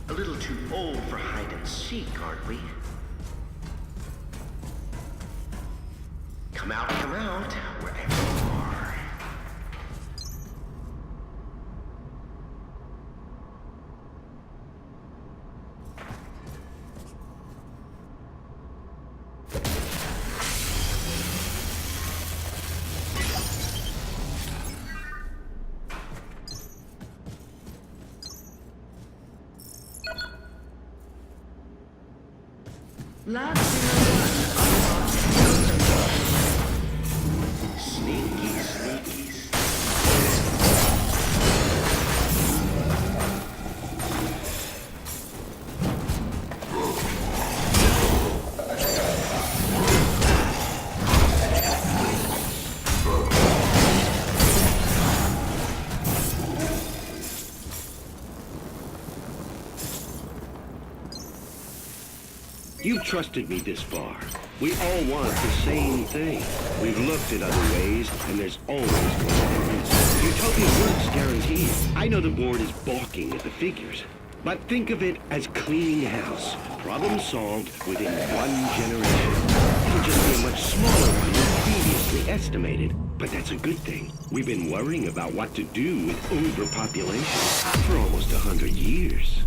A little too old for hide and seek, aren't we? Come out, wherever you are. You've trusted me this far. We all want the same thing. We've looked at other ways, and there's always going to be reason. Utopia works guaranteed. I know the board is balking at the figures, but think of it as cleaning house. Problem solved within 1 generation. It'll just be a much smaller one than previously estimated, but that's a good thing. We've been worrying about what to do with overpopulation for almost 100 years.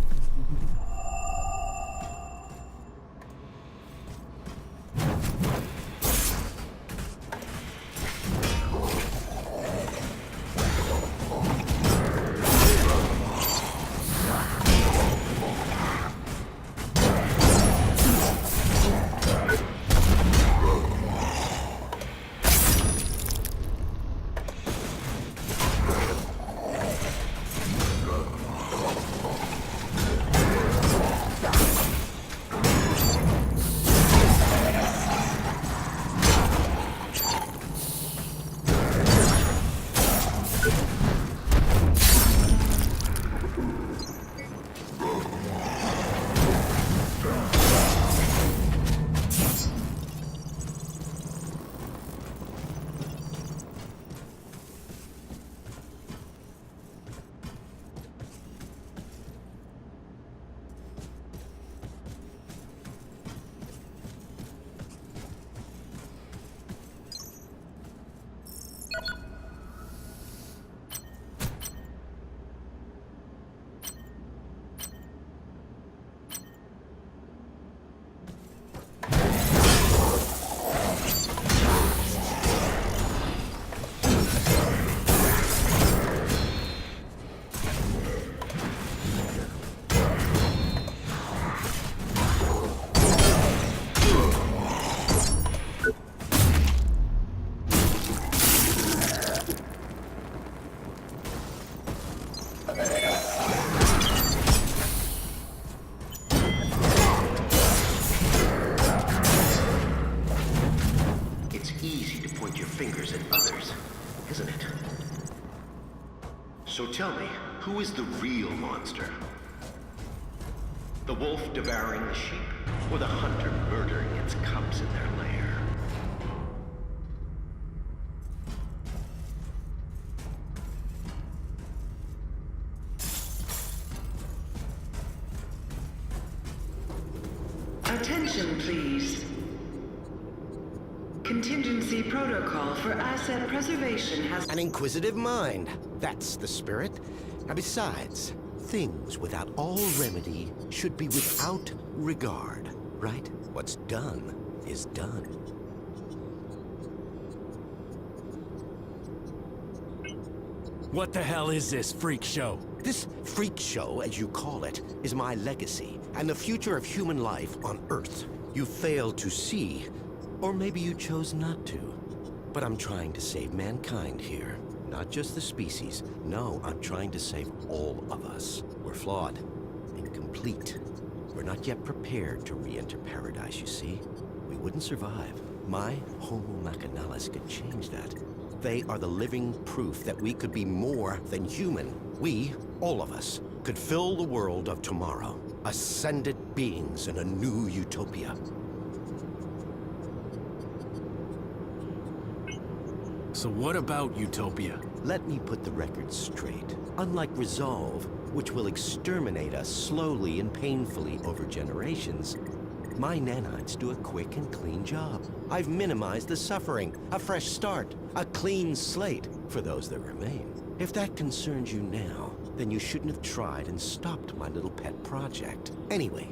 So tell me, who is the real monster? The wolf devouring the sheep, or the hunter murdering its cubs in their lair? Attention, please. Contingency protocol for asset preservation has... An inquisitive mind. That's the spirit. And besides, things without all remedy should be without regard, right? What's done is done. What the hell is this freak show? This freak show, as you call it, is my legacy and the future of human life on Earth. You failed to see, or maybe you chose not to. But I'm trying to save mankind here. Not just the species. No, I'm trying to save all of us. We're flawed, incomplete. We're not yet prepared to re-enter paradise, you see? We wouldn't survive. My Homo Machinalis could change that. They are the living proof that we could be more than human. We, all of us, could fill the world of tomorrow. Ascended beings in a new utopia. So what about utopia? Let me put the record straight. Unlike Resolve, which will exterminate us slowly and painfully over generations, my nanites do a quick and clean job. I've minimized the suffering, a fresh start, a clean slate for those that remain. If that concerns you now, then you shouldn't have tried and stopped my little pet project. Anyway,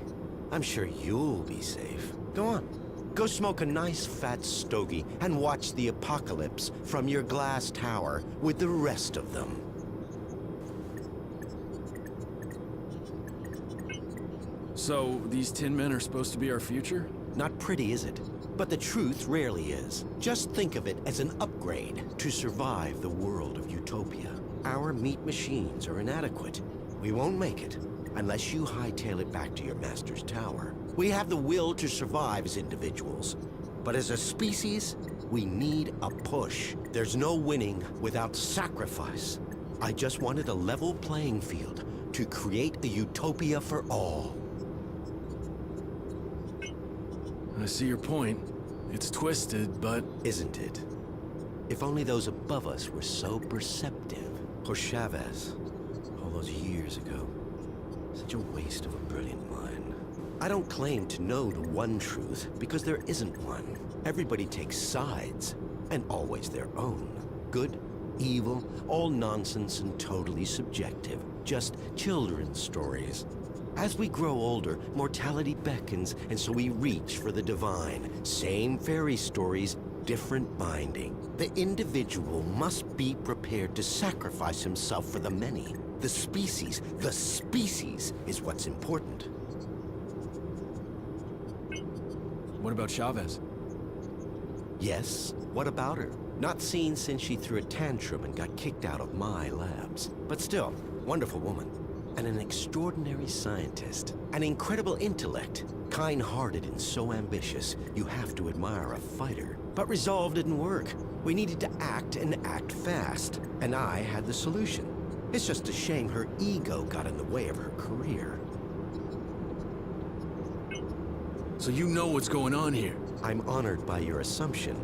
I'm sure you'll be safe. Go on. Go smoke a nice fat stogie and watch the apocalypse from your glass tower with the rest of them. So, these tin men are supposed to be our future? Not pretty, is it? But the truth rarely is. Just think of it as an upgrade to survive the world of utopia. Our meat machines are inadequate. We won't make it unless you hightail it back to your master's tower. We have the will to survive as individuals, but as a species, we need a push. There's no winning without sacrifice. I just wanted a level playing field to create a utopia for all. I see your point. It's twisted, but... Isn't it? If only those above us were so perceptive. Or Chavez, all those years ago. Such a waste of a brilliant mind. I don't claim to know the one truth, because there isn't one. Everybody takes sides, and always their own. Good, evil, all nonsense and totally subjective. Just children's stories. As we grow older, mortality beckons, and so we reach for the divine. Same fairy stories, different binding. The individual must be prepared to sacrifice himself for the many. The species is what's important. What about Chavez? Yes, what about her? Not seen since she threw a tantrum and got kicked out of my labs. But still, wonderful woman. And an extraordinary scientist. An incredible intellect. Kind-hearted and so ambitious, you have to admire a fighter. But Resolve didn't work. We needed to act and act fast. And I had the solution. It's just a shame her ego got in the way of her career. So you know what's going on here? I'm honored by your assumption,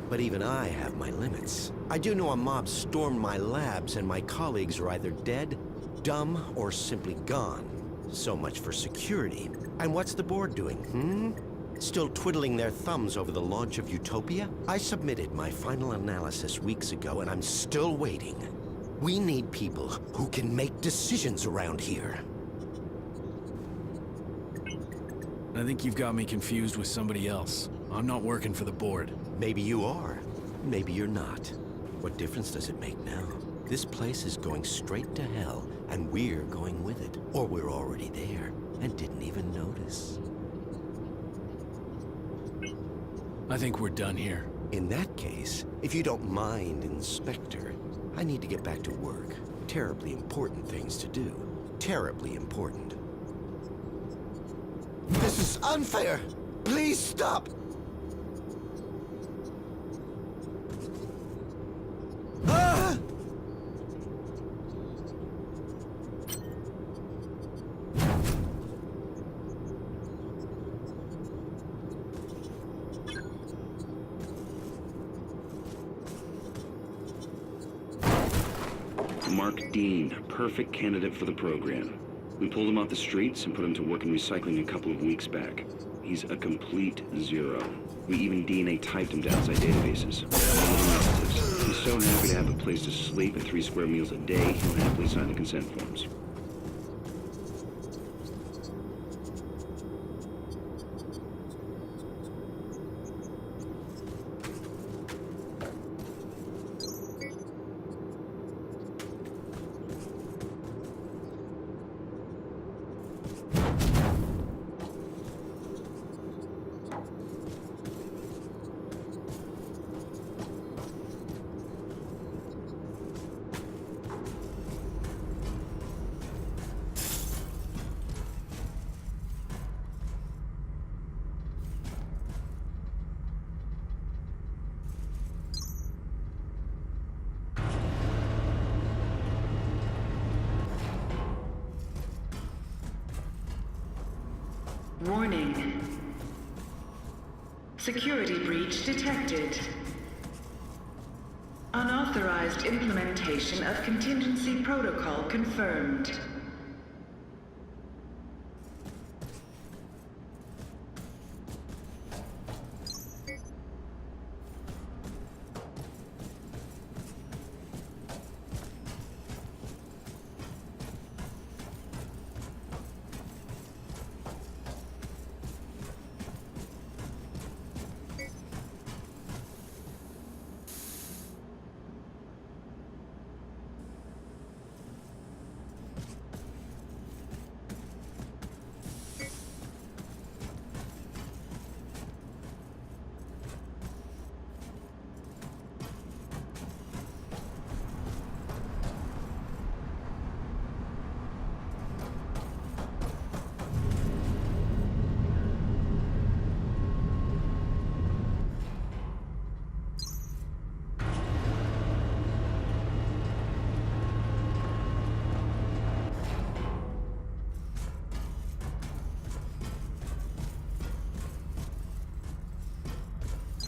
but even I have my limits. I do know a mob stormed my labs and my colleagues are either dead, dumb, or simply gone. So much for security. And what's the board doing, Still twiddling their thumbs over the launch of Utopia? I submitted my final analysis weeks ago and I'm still waiting. We need people who can make decisions around here. I think you've got me confused with somebody else. I'm not working for the board. Maybe you are. Maybe you're not. What difference does it make now? This place is going straight to hell, and we're going with it. Or we're already there, and didn't even notice. I think we're done here. In that case, if you don't mind, Inspector, I need to get back to work. Terribly important things to do. Terribly important. This is unfair! Please stop! Ah! Mark Dean, perfect candidate for the program. We pulled him off the streets and put him to work in recycling a couple of weeks back. He's a complete zero. We even DNA typed him to outside databases. He's so happy to have a place to sleep and 3 square meals a day, he'll happily sign the consent forms. Warning. Security breach detected. Unauthorized Unauthorized implementation of contingency protocol confirmed.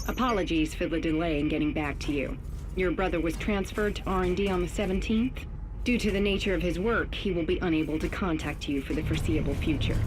Apologies for the delay in getting back to you. Your brother was transferred to R&D on the 17th. Due to the nature of his work, he will be unable to contact you for the foreseeable future.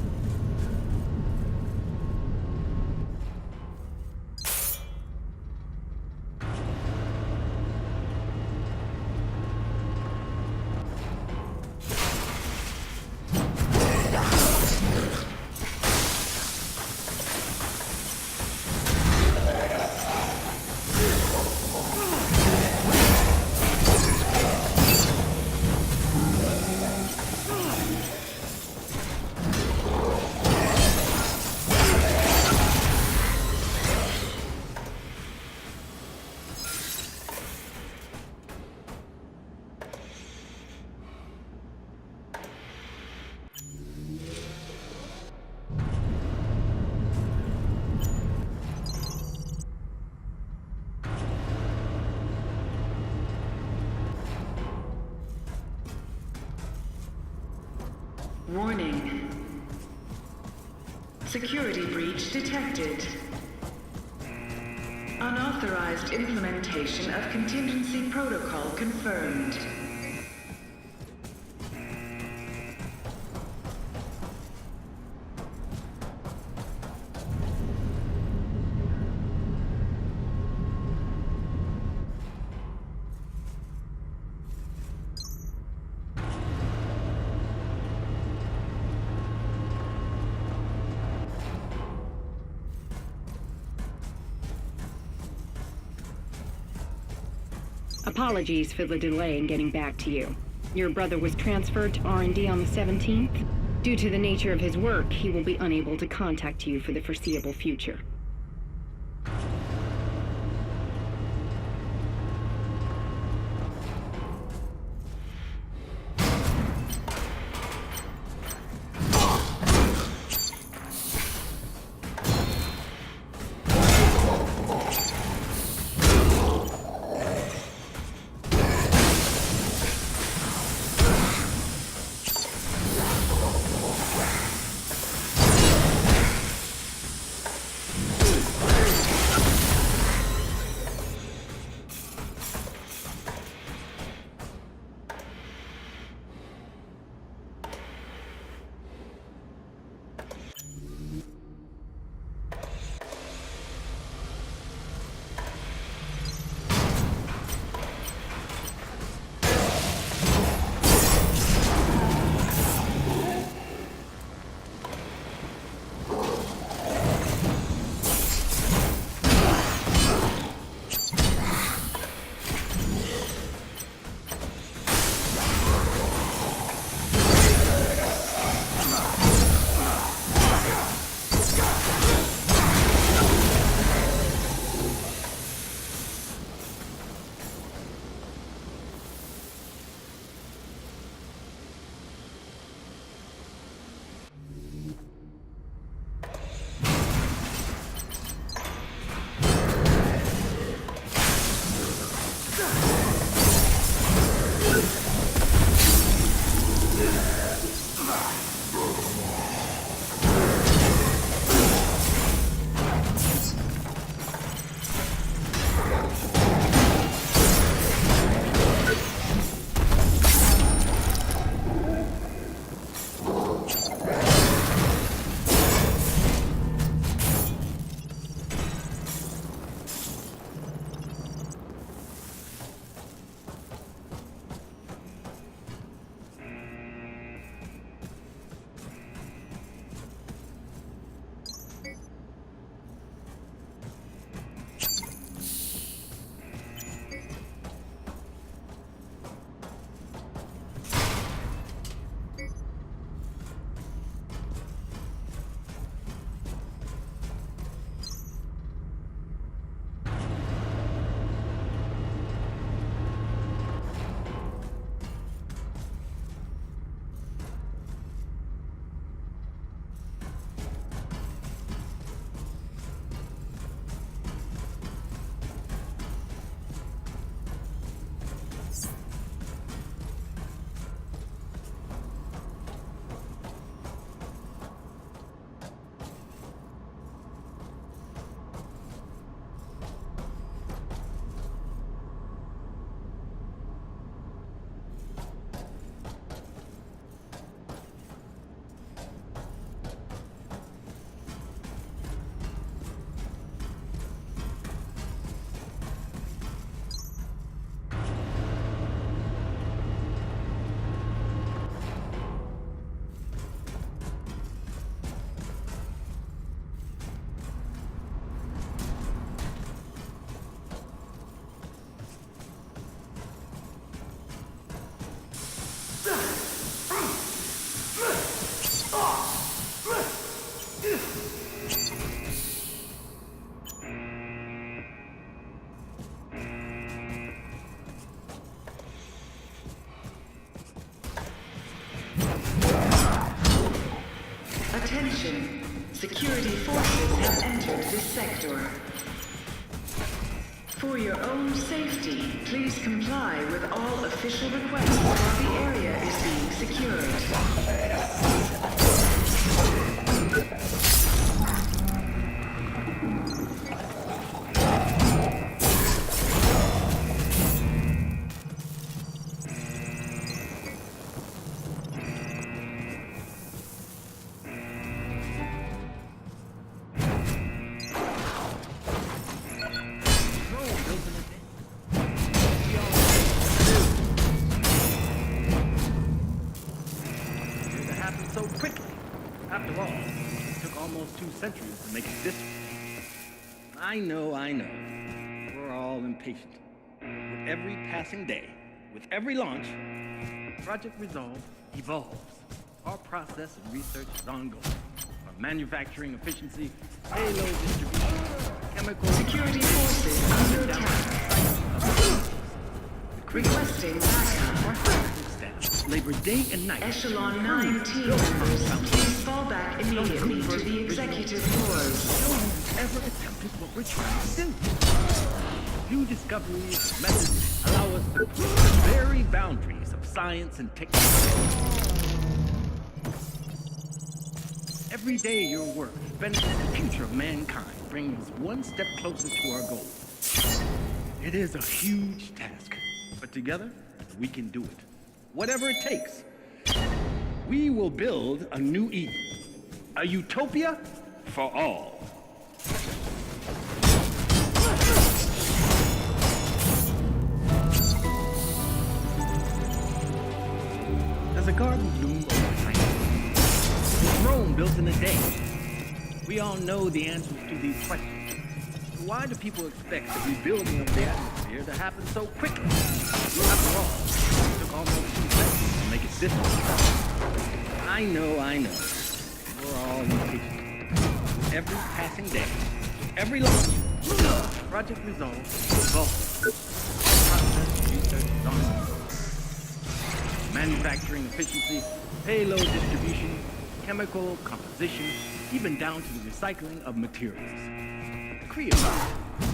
Warning. Security breach detected. Unauthorized implementation of contingency protocol confirmed. Apologies for the delay in getting back to you. Your brother was transferred to R&D on the 17th. Due to the nature of his work, he will be unable to contact you for the foreseeable future. Security forces have entered this sector. For your own safety, please comply with all official requests while the area is being secured. Centuries to make it this way. I know. We're all impatient. With every passing day, with every launch, Project Resolve evolves. Our process and research is ongoing. From manufacturing efficiency, payload distribution, chemical... Security forces under attack. Requesting backup. Labor day and night. Echelon 9 team members, please fall back immediately to the executive floors. No one ever attempted what we're trying to do. New discoveries, methods allow us to push the very boundaries of science and technology. Every day your work benefits the future of mankind, bringing us one step closer to our goal. It is a huge task, but together we can do it. Whatever it takes, we will build a new Eden, a utopia for all. Does a garden bloom overnight? Was Rome built in a day? We all know the answers to these questions. So why do people expect the rebuilding of the atmosphere to happen so quickly? After all, it took almost 2 seconds to make it this way. I know. We're all impatient. With every passing day, every launch, Project Resolve evolves. Process research is ongoing. Manufacturing efficiency, payload distribution, chemical composition, even down to the recycling of materials. Creative.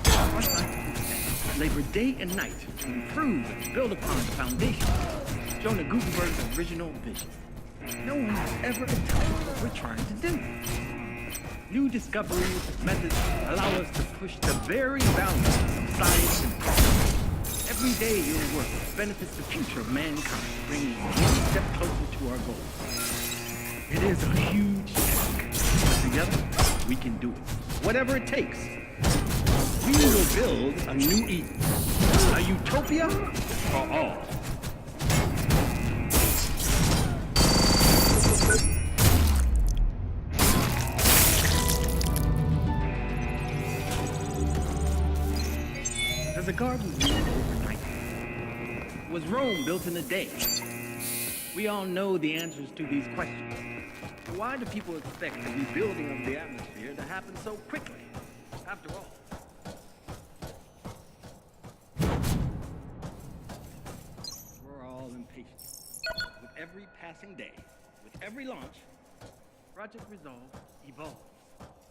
Our scientists labor day and night to improve and build upon the foundation of Jonah Gutenberg's original vision. No one has ever attempted what we're trying to do. New discoveries, methods allow us to push the very boundaries of science and technology. Every day your work benefits the future of mankind, bringing us one step closer to our goal. It is a huge task, but together we can do it. Whatever it takes, we will build a new Eden, a utopia for all. Does a garden bloom overnight? Was Rome built in a day? We all know the answers to these questions. So why do people expect the rebuilding of the atmosphere to happen so quickly? After all, we're all impatient. With every passing day, with every launch, Project Resolve evolves.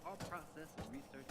Our process of research.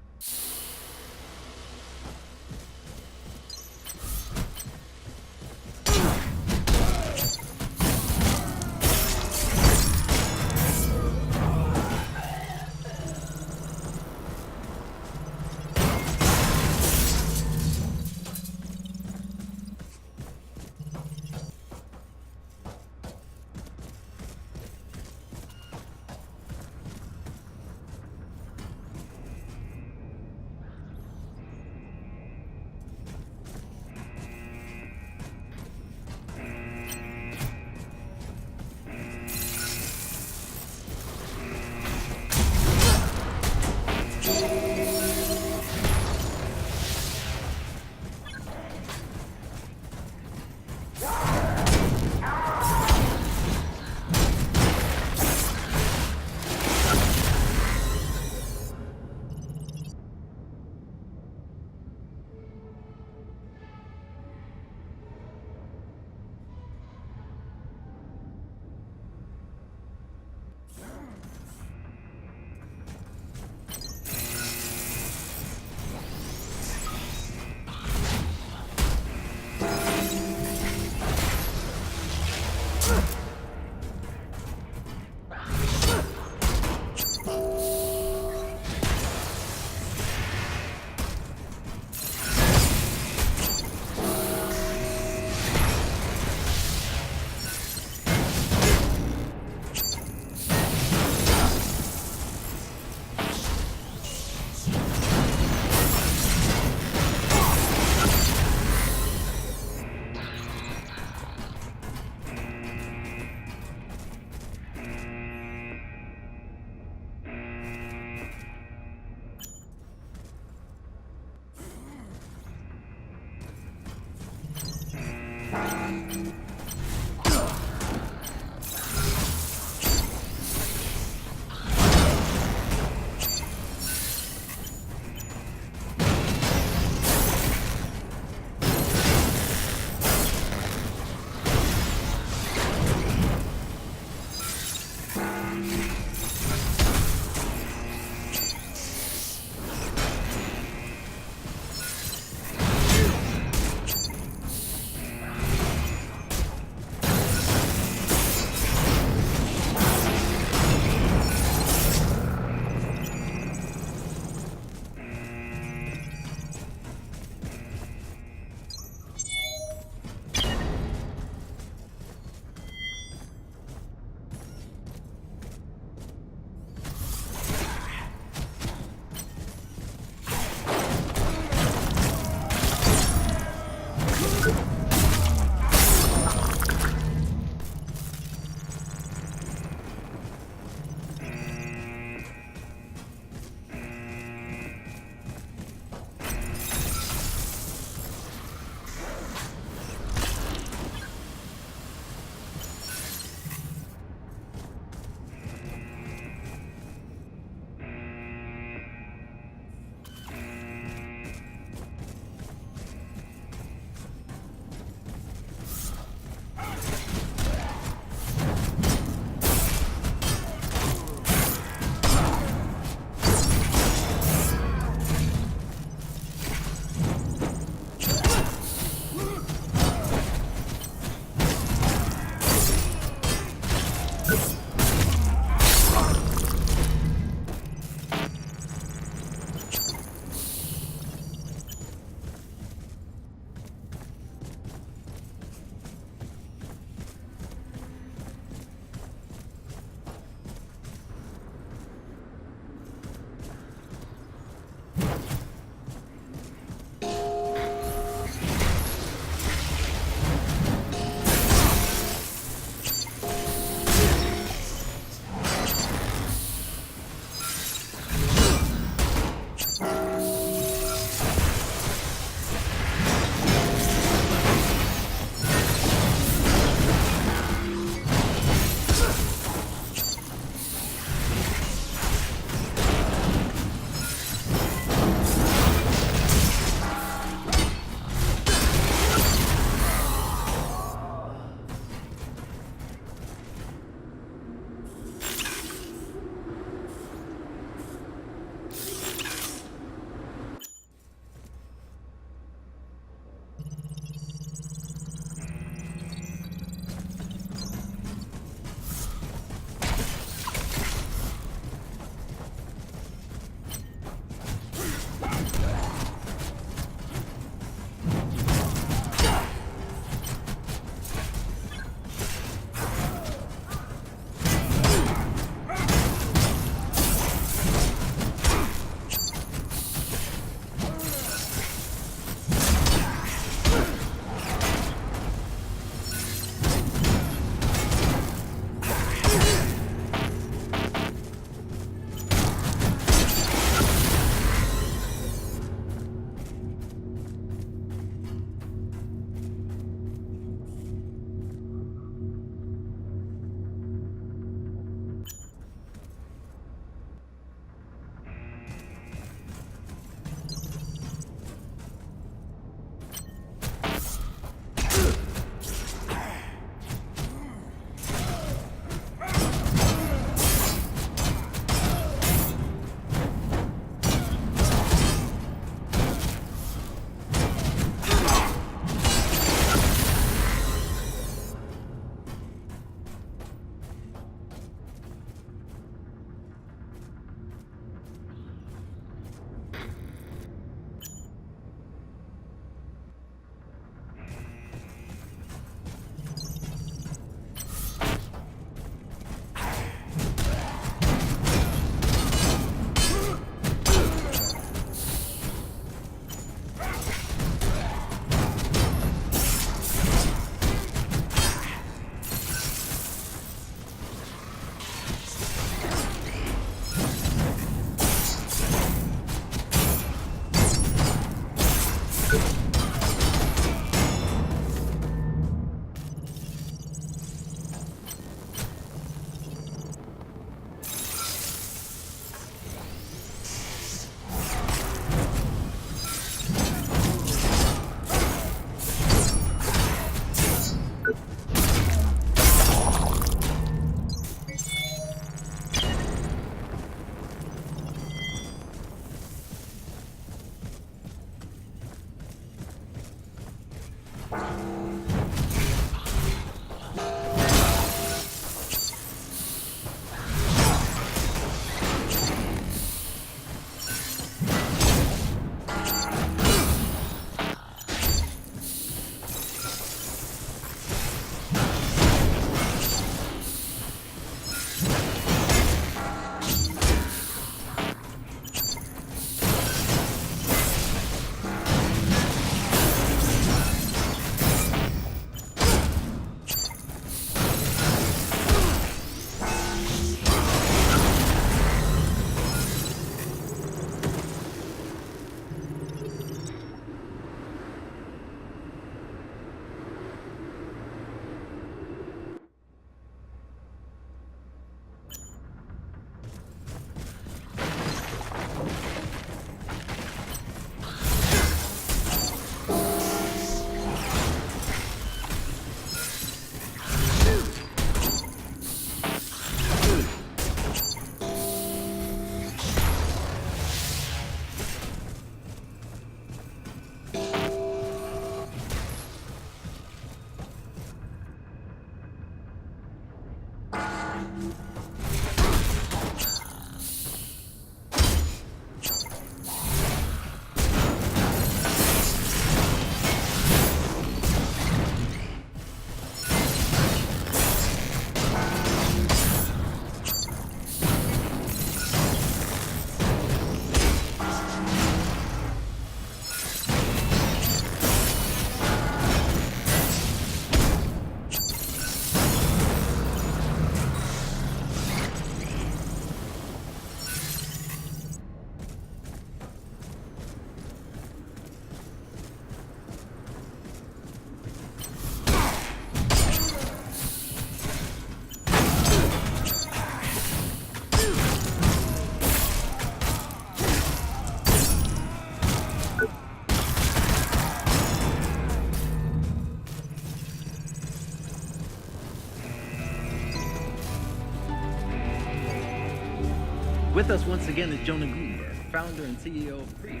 With us once again is Jonah Greenberg, founder and CEO of Free.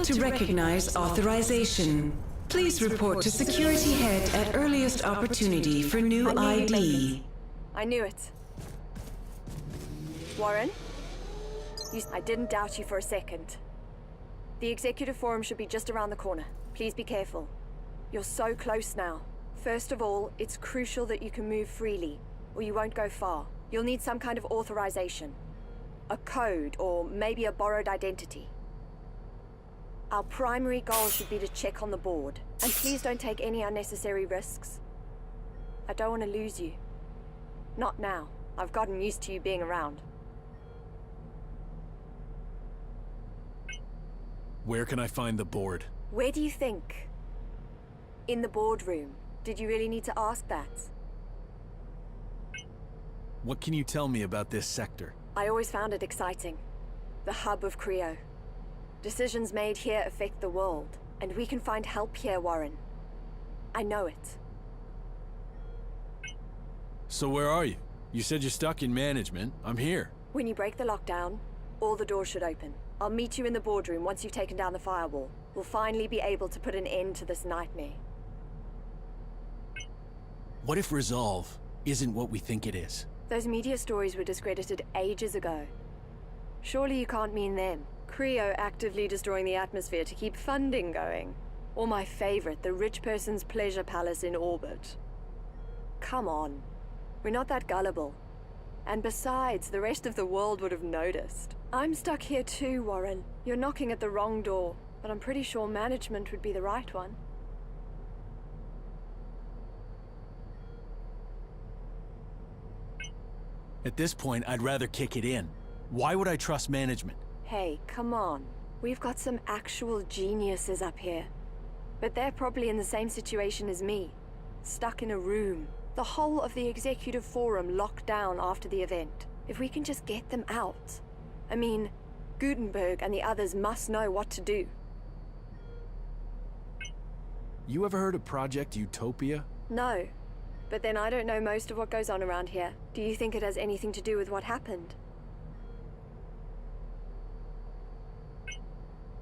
to recognize authorization. Please report to security head at earliest opportunity for new ID. I knew it. Warren? I didn't doubt you for a second. The executive forum should be just around the corner. Please be careful. You're so close now. First of all, it's crucial that you can move freely, or you won't go far. You'll need some kind of authorization. A code, or maybe a borrowed identity. Our primary goal should be to check on the board. And please don't take any unnecessary risks. I don't want to lose you. Not now. I've gotten used to you being around. Where can I find the board? Where do you think? In the boardroom. Did you really need to ask that? What can you tell me about this sector? I always found it exciting. The hub of Creo. Decisions made here affect the world, and we can find help here, Warren. I know it. So where are you? You said you're stuck in management. I'm here. When you break the lockdown, all the doors should open. I'll meet you in the boardroom once you've taken down the firewall. We'll finally be able to put an end to this nightmare. What if Resolve isn't what we think it is? Those media stories were discredited ages ago. Surely you can't mean them. Creo actively destroying the atmosphere to keep funding going. Or my favorite, the rich person's pleasure palace in orbit. Come on. We're not that gullible. And besides, the rest of the world would have noticed. I'm stuck here too, Warren. You're knocking at the wrong door, but I'm pretty sure management would be the right one. At this point, I'd rather kick it in. Why would I trust management? Hey, come on. We've got some actual geniuses up here. But they're probably in the same situation as me. Stuck in a room. The whole of the executive forum locked down after the event. If we can just get them out. I mean, Gutenberg and the others must know what to do. You ever heard of Project Utopia? No. But then I don't know most of what goes on around here. Do you think it has anything to do with what happened?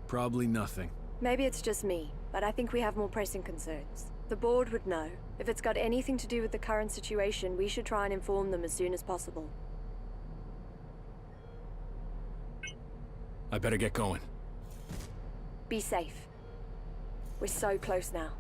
Probably nothing. Maybe it's just me, but I think we have more pressing concerns. The board would know. If it's got anything to do with the current situation, we should try and inform them as soon as possible. I better get going. Be safe. We're so close now.